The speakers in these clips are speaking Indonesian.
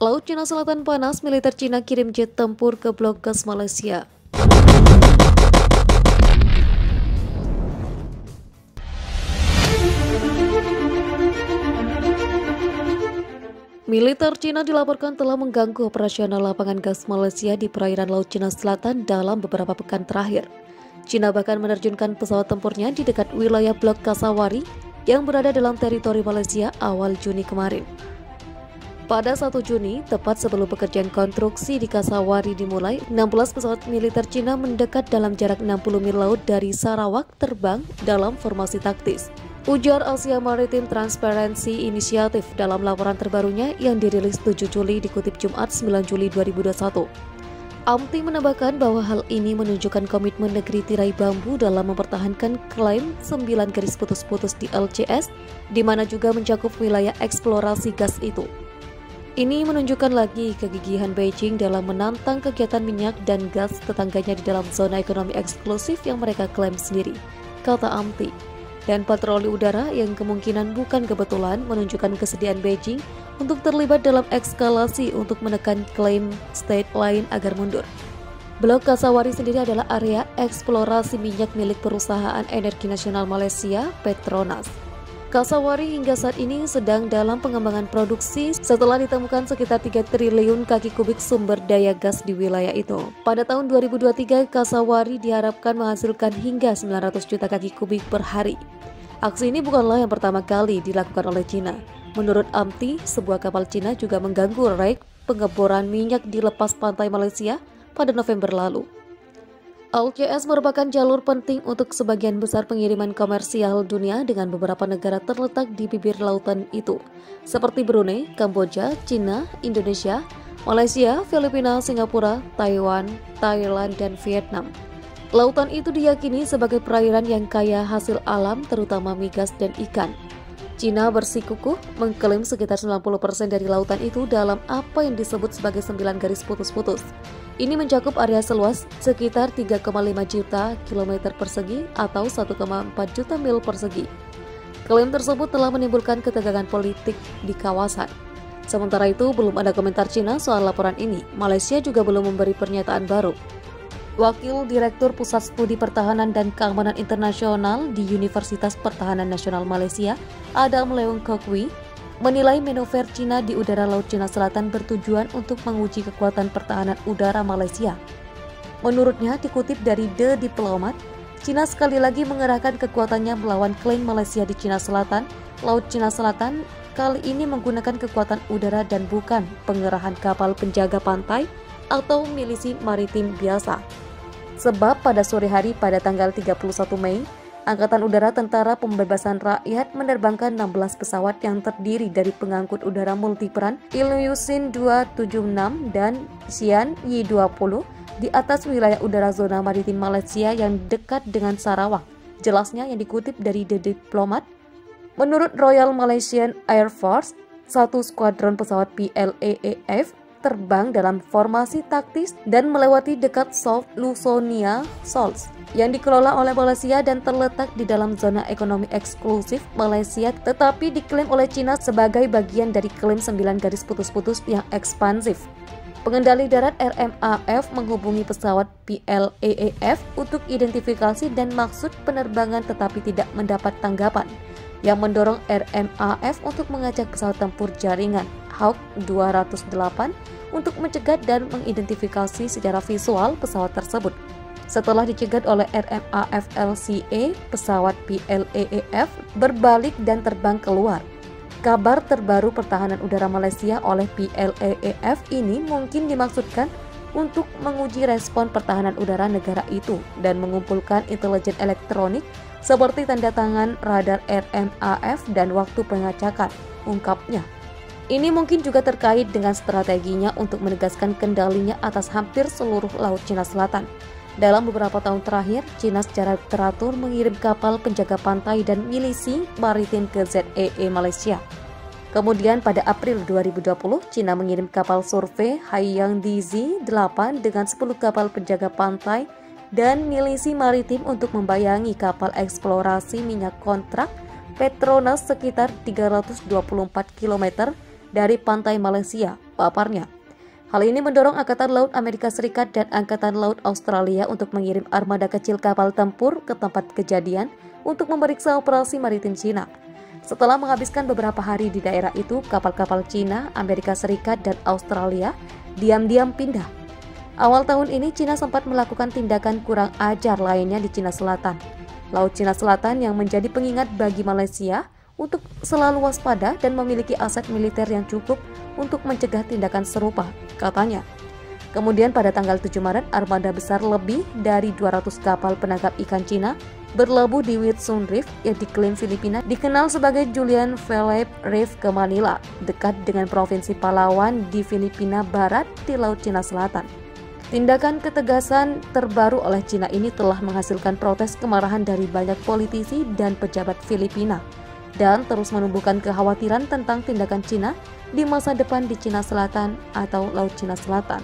Laut Cina Selatan panas, militer Cina kirim jet tempur ke blok gas Malaysia. Militer Cina dilaporkan telah mengganggu operasional lapangan gas Malaysia di perairan Laut Cina Selatan dalam beberapa pekan terakhir. Cina bahkan menerjunkan pesawat tempurnya di dekat wilayah blok Kasawari yang berada dalam teritori Malaysia awal Juni kemarin. Pada 1 Juni, tepat sebelum pekerjaan konstruksi di Kasawari dimulai, 16 pesawat militer Cina mendekat dalam jarak 60 mil laut dari Sarawak terbang dalam formasi taktis. Ujar Asia Maritime Transparency Initiative dalam laporan terbarunya yang dirilis 7 Juli dikutip Jumat 9 Juli 2021. AMTI menambahkan bahwa hal ini menunjukkan komitmen negeri tirai bambu dalam mempertahankan klaim 9 garis putus-putus di LCS, di mana juga mencakup wilayah eksplorasi gas itu. Ini menunjukkan lagi kegigihan Beijing dalam menantang kegiatan minyak dan gas tetangganya di dalam zona ekonomi eksklusif yang mereka klaim sendiri, kata AMTI. Dan patroli udara yang kemungkinan bukan kebetulan menunjukkan kesediaan Beijing untuk terlibat dalam eskalasi untuk menekan klaim state lain agar mundur. Blok Kasawari sendiri adalah area eksplorasi minyak milik perusahaan energi nasional Malaysia, Petronas. Kasawari hingga saat ini sedang dalam pengembangan produksi setelah ditemukan sekitar 3 triliun kaki kubik sumber daya gas di wilayah itu. Pada tahun 2023, Kasawari diharapkan menghasilkan hingga 900 juta kaki kubik per hari. Aksi ini bukanlah yang pertama kali dilakukan oleh Cina. Menurut AMTI, sebuah kapal Cina juga mengganggu rek pengeboran minyak di lepas pantai Malaysia pada November lalu. LCS merupakan jalur penting untuk sebagian besar pengiriman komersial dunia dengan beberapa negara terletak di bibir lautan itu, seperti Brunei, Kamboja, Cina, Indonesia, Malaysia, Filipina, Singapura, Taiwan, Thailand, dan Vietnam. Lautan itu diyakini sebagai perairan yang kaya hasil alam, terutama migas dan ikan. Cina bersikukuh mengklaim sekitar 90% dari lautan itu dalam apa yang disebut sebagai 9 garis putus-putus. Ini mencakup area seluas sekitar 3,5 juta kilometer persegi atau 1,4 juta mil persegi. Klaim tersebut telah menimbulkan ketegangan politik di kawasan. Sementara itu, belum ada komentar Cina soal laporan ini. Malaysia juga belum memberi pernyataan baru. Wakil Direktur Pusat Studi Pertahanan dan Keamanan Internasional di Universitas Pertahanan Nasional Malaysia, Adam Leung Kok Wee, menilai manuver Cina di udara Laut Cina Selatan bertujuan untuk menguji kekuatan pertahanan udara Malaysia. Menurutnya, dikutip dari The Diplomat, Cina sekali lagi mengerahkan kekuatannya melawan klaim Malaysia di Cina Selatan. Laut Cina Selatan kali ini menggunakan kekuatan udara dan bukan pengerahan kapal penjaga pantai atau milisi maritim biasa. Sebab pada sore hari pada tanggal 31 Mei, Angkatan Udara Tentara Pembebasan Rakyat menerbangkan 16 pesawat yang terdiri dari pengangkut udara multiperan Ilyushin 276 dan Xi'an Yi-20 di atas wilayah udara zona maritim Malaysia yang dekat dengan Sarawak. Jelasnya yang dikutip dari The Diplomat, menurut Royal Malaysian Air Force, satu skuadron pesawat PLAAF terbang dalam formasi taktis dan melewati dekat South Lusonia Shoals yang dikelola oleh Malaysia dan terletak di dalam zona ekonomi eksklusif Malaysia, tetapi diklaim oleh Cina sebagai bagian dari klaim 9 garis putus-putus yang ekspansif. Pengendali darat RMAF menghubungi pesawat PLAAF untuk identifikasi dan maksud penerbangan tetapi tidak mendapat tanggapan, yang mendorong RMAF untuk mengajak pesawat tempur jaringan Hawk 208 untuk mencegat dan mengidentifikasi secara visual pesawat tersebut. Setelah dicegat oleh RMAF LCA, pesawat PLAAF berbalik dan terbang keluar. Kabar terbaru pertahanan udara Malaysia oleh PLAAF ini mungkin dimaksudkan untuk menguji respon pertahanan udara negara itu dan mengumpulkan intelijen elektronik seperti tanda tangan radar RMAF dan waktu pengacakan, ungkapnya. Ini mungkin juga terkait dengan strateginya untuk menegaskan kendalinya atas hampir seluruh Laut Cina Selatan. Dalam beberapa tahun terakhir, Cina secara teratur mengirim kapal penjaga pantai dan milisi maritim ke ZEE Malaysia. Kemudian pada April 2020, Cina mengirim kapal survei Haiyang DZ 8 dengan 10 kapal penjaga pantai dan milisi maritim untuk membayangi kapal eksplorasi minyak kontrak Petronas sekitar 324 km dari pantai Malaysia paparnya. Hal ini mendorong Angkatan Laut Amerika Serikat dan Angkatan Laut Australia untuk mengirim armada kecil kapal tempur ke tempat kejadian untuk memeriksa operasi maritim Cina. Setelah menghabiskan beberapa hari di daerah itu, kapal-kapal Cina, Amerika Serikat, dan Australia diam-diam pindah. Awal tahun ini, Cina sempat melakukan tindakan kurang ajar lainnya di Cina Selatan. Laut Cina Selatan yang menjadi pengingat bagi Malaysia untuk selalu waspada dan memiliki aset militer yang cukup untuk mencegah tindakan serupa, katanya. Kemudian pada tanggal 7 Maret, armada besar lebih dari 200 kapal penangkap ikan Cina berlabuh di Whitsun Reef yang diklaim Filipina dikenal sebagai Julian Philip Reef ke Manila, dekat dengan Provinsi Palawan di Filipina Barat di Laut Cina Selatan. Tindakan ketegasan terbaru oleh Cina ini telah menghasilkan protes kemarahan dari banyak politisi dan pejabat Filipina dan terus menumbuhkan kekhawatiran tentang tindakan Cina di masa depan di Cina Selatan atau Laut Cina Selatan.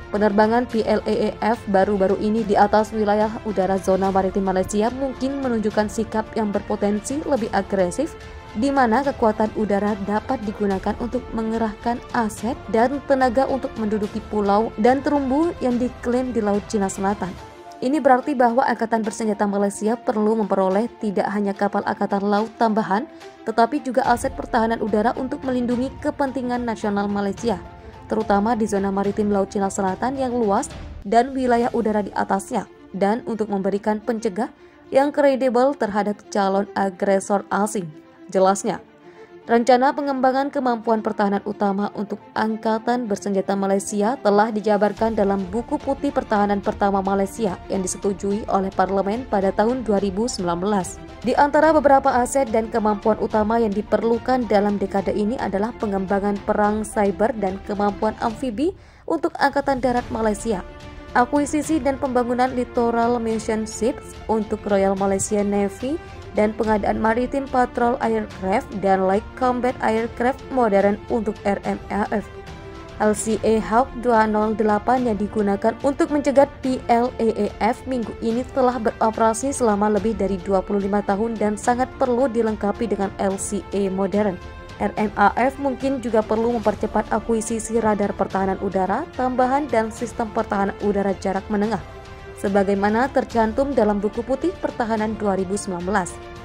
Penerbangan PLAAF baru-baru ini di atas wilayah udara zona maritim Malaysia mungkin menunjukkan sikap yang berpotensi lebih agresif, di mana kekuatan udara dapat digunakan untuk mengerahkan aset dan tenaga untuk menduduki pulau dan terumbu yang diklaim di Laut Cina Selatan. Ini berarti bahwa Angkatan Bersenjata Malaysia perlu memperoleh tidak hanya kapal angkatan laut tambahan, tetapi juga aset pertahanan udara untuk melindungi kepentingan nasional Malaysia, terutama di zona maritim Laut Cina Selatan yang luas dan wilayah udara di atasnya, dan untuk memberikan pencegah yang kredibel terhadap calon agresor asing. Jelasnya, rencana pengembangan kemampuan pertahanan utama untuk Angkatan Bersenjata Malaysia telah dijabarkan dalam Buku Putih Pertahanan Pertama Malaysia yang disetujui oleh Parlimen pada tahun 2019. Di antara beberapa aset dan kemampuan utama yang diperlukan dalam dekade ini adalah pengembangan perang cyber dan kemampuan amfibi untuk Angkatan Darat Malaysia, akuisisi dan pembangunan littoral mission ships untuk Royal Malaysian Navy, dan pengadaan Maritime Patrol Aircraft dan Light Combat Aircraft modern untuk RMAF. LCA Hawk 208 yang digunakan untuk mencegat PLAAF minggu ini telah beroperasi selama lebih dari 25 tahun dan sangat perlu dilengkapi dengan LCA modern. RMAF mungkin juga perlu mempercepat akuisisi radar pertahanan udara tambahan dan sistem pertahanan udara jarak menengah, sebagaimana tercantum dalam Buku Putih Pertahanan 2019.